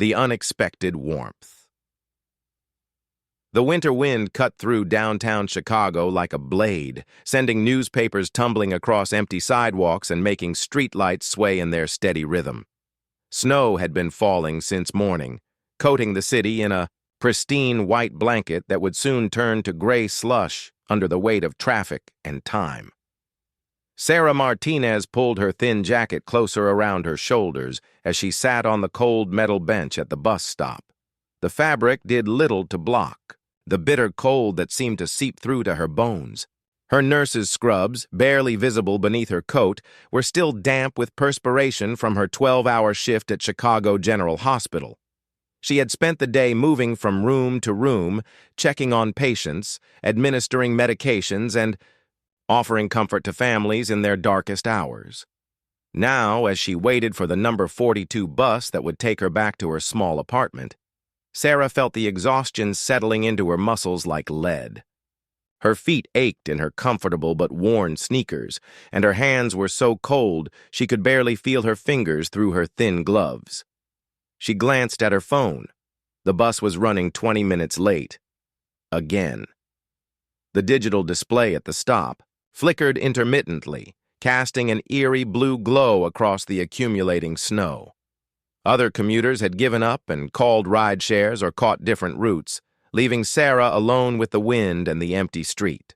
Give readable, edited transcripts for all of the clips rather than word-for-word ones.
The unexpected warmth. The winter wind cut through downtown Chicago like a blade, sending newspapers tumbling across empty sidewalks and making streetlights sway in their steady rhythm. Snow had been falling since morning, coating the city in a pristine white blanket that would soon turn to gray slush under the weight of traffic and time. Sarah Martinez pulled her thin jacket closer around her shoulders as she sat on the cold metal bench at the bus stop. The fabric did little to block the bitter cold that seemed to seep through to her bones. Her nurse's scrubs, barely visible beneath her coat, were still damp with perspiration from her 12-hour shift at Chicago General Hospital. She had spent the day moving from room to room, checking on patients, administering medications, and offering comfort to families in their darkest hours. Now, as she waited for the number 42 bus that would take her back to her small apartment, Sarah felt the exhaustion settling into her muscles like lead. Her feet ached in her comfortable but worn sneakers, and her hands were so cold she could barely feel her fingers through her thin gloves. She glanced at her phone. The bus was running 20 minutes late. Again. The digital display at the stop flickered intermittently, casting an eerie blue glow across the accumulating snow. Other commuters had given up and called ride shares or caught different routes, leaving Sarah alone with the wind and the empty street.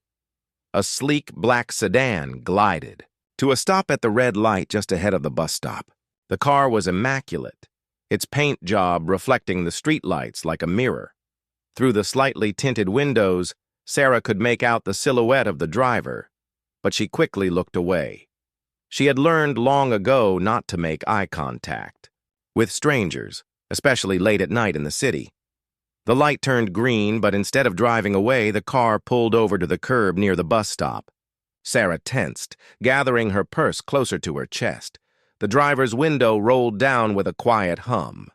A sleek black sedan glided to a stop at the red light just ahead of the bus stop. The car was immaculate, its paint job reflecting the streetlights like a mirror. Through the slightly tinted windows, Sarah could make out the silhouette of the driver, but she quickly looked away. She had learned long ago not to make eye contact with strangers, especially late at night in the city. The light turned green, but instead of driving away, the car pulled over to the curb near the bus stop. Sarah tensed, gathering her purse closer to her chest. The driver's window rolled down with a quiet hum.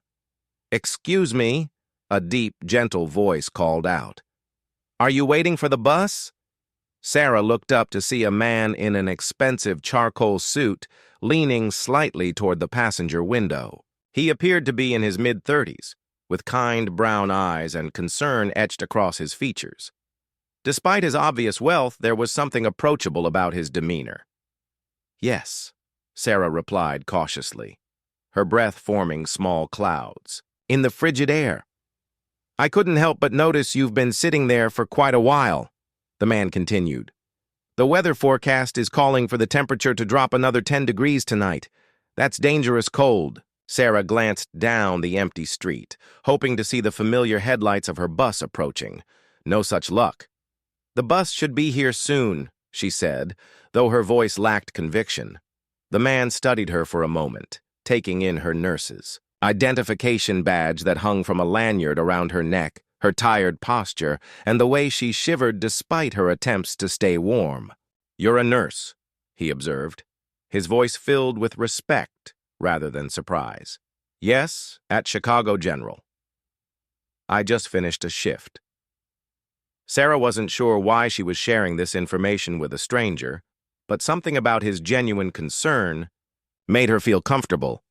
"Excuse me," a deep, gentle voice called out. "Are you waiting for the bus?" Sarah looked up to see a man in an expensive charcoal suit leaning slightly toward the passenger window. He appeared to be in his mid-30s, with kind brown eyes and concern etched across his features. Despite his obvious wealth, there was something approachable about his demeanor. "Yes," Sarah replied cautiously, her breath forming small clouds. "In the frigid air." "I couldn't help but notice you've been sitting there for quite a while," the man continued. "The weather forecast is calling for the temperature to drop another 10 degrees tonight. That's dangerous cold." Sarah glanced down the empty street, hoping to see the familiar headlights of her bus approaching. No such luck. "The bus should be here soon," she said, though her voice lacked conviction. The man studied her for a moment, taking in her nurse's identification badge that hung from a lanyard around her neck, her tired posture, and the way she shivered despite her attempts to stay warm. "You're a nurse," he observed, his voice filled with respect rather than surprise. "Yes, at Chicago General. I just finished a shift." Sarah wasn't sure why she was sharing this information with a stranger, but something about his genuine concern made her feel comfortable.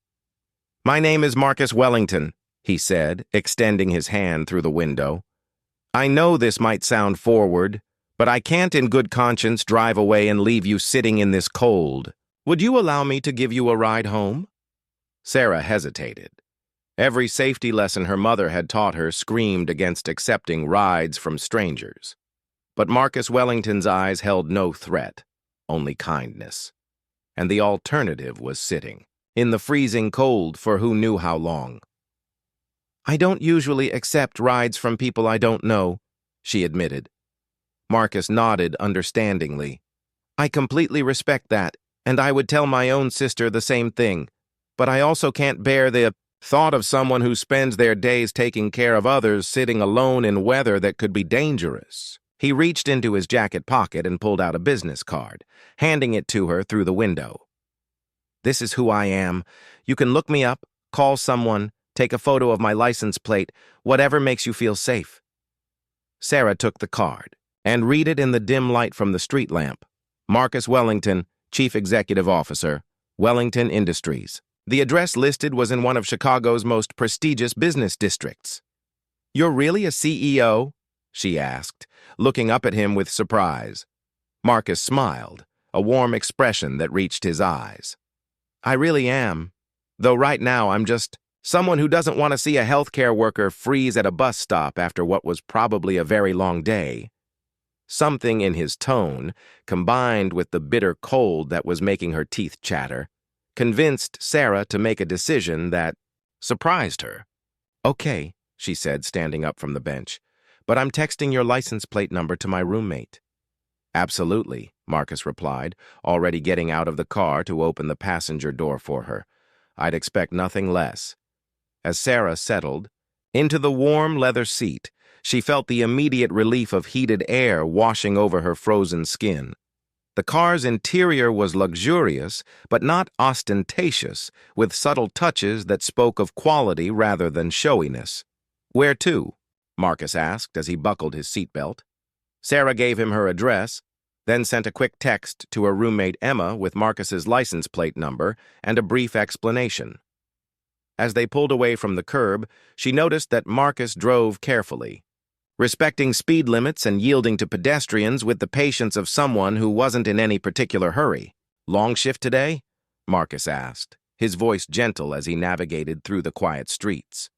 "My name is Marcus Wellington," he said, extending his hand through the window. "I know this might sound forward, but I can't in good conscience drive away and leave you sitting in this cold. Would you allow me to give you a ride home?" Sarah hesitated. Every safety lesson her mother had taught her screamed against accepting rides from strangers. But Marcus Wellington's eyes held no threat, only kindness. And the alternative was sitting in the freezing cold for who knew how long. "I don't usually accept rides from people I don't know," she admitted. Marcus nodded understandingly. "I completely respect that, and I would tell my own sister the same thing. But I also can't bear the thought of someone who spends their days taking care of others sitting alone in weather that could be dangerous." He reached into his jacket pocket and pulled out a business card, handing it to her through the window. "This is who I am. You can look me up, call someone, take a photo of my license plate, whatever makes you feel safe." Sarah took the card and read it in the dim light from the street lamp. "Marcus Wellington, Chief Executive Officer, Wellington Industries." The address listed was in one of Chicago's most prestigious business districts. "You're really a CEO?" she asked, looking up at him with surprise. Marcus smiled, a warm expression that reached his eyes. "I really am, though right now I'm just someone who doesn't want to see a healthcare worker freeze at a bus stop after what was probably a very long day." Something in his tone, combined with the bitter cold that was making her teeth chatter, convinced Sarah to make a decision that surprised her. "Okay," she said, standing up from the bench, "but I'm texting your license plate number to my roommate." "Absolutely," Marcus replied, already getting out of the car to open the passenger door for her. "I'd expect nothing less." As Sarah settled into the warm leather seat, she felt the immediate relief of heated air washing over her frozen skin. The car's interior was luxurious, but not ostentatious, with subtle touches that spoke of quality rather than showiness. "Where to?" Marcus asked as he buckled his seatbelt. Sarah gave him her address, then sent a quick text to her roommate Emma with Marcus's license plate number and a brief explanation. As they pulled away from the curb, she noticed that Marcus drove carefully, respecting speed limits and yielding to pedestrians with the patience of someone who wasn't in any particular hurry. "Long shift today?" Marcus asked, his voice gentle as he navigated through the quiet streets.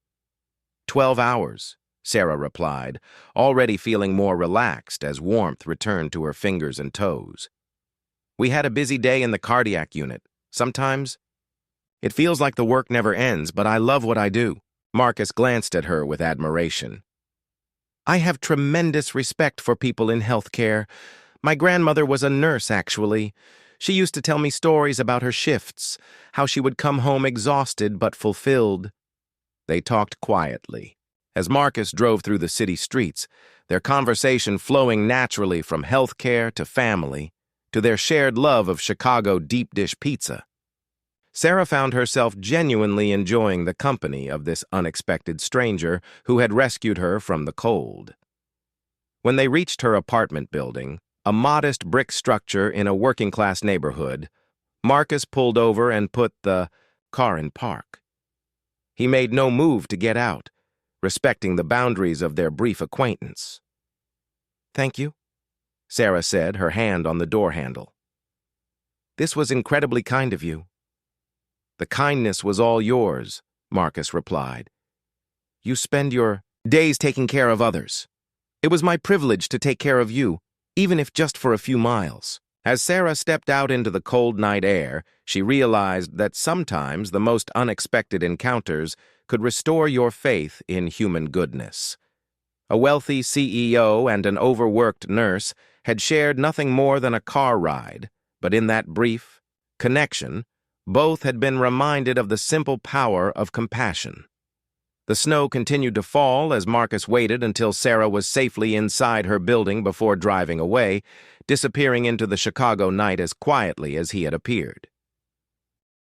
12 hours, Sarah replied, already feeling more relaxed as warmth returned to her fingers and toes. "We had a busy day in the cardiac unit. Sometimes it feels like the work never ends, but I love what I do." Marcus glanced at her with admiration. "I have tremendous respect for people in healthcare. My grandmother was a nurse, actually. She used to tell me stories about her shifts, how she would come home exhausted but fulfilled." They talked quietly. As Marcus drove through the city streets, their conversation flowing naturally from healthcare to family, to their shared love of Chicago deep dish pizza. Sarah found herself genuinely enjoying the company of this unexpected stranger who had rescued her from the cold. When they reached her apartment building, a modest brick structure in a working-class neighborhood, Marcus pulled over and put the car in park. He made no move to get out, respecting the boundaries of their brief acquaintance. "Thank you," Sarah said, her hand on the door handle. "This was incredibly kind of you." "The kindness was all yours," Marcus replied. "You spend your days taking care of others. It was my privilege to take care of you, even if just for a few miles." As Sarah stepped out into the cold night air, she realized that sometimes the most unexpected encounters could restore your faith in human goodness. A wealthy CEO and an overworked nurse had shared nothing more than a car ride, but in that brief connection, both had been reminded of the simple power of compassion. The snow continued to fall as Marcus waited until Sarah was safely inside her building before driving away, disappearing into the Chicago night as quietly as he had appeared.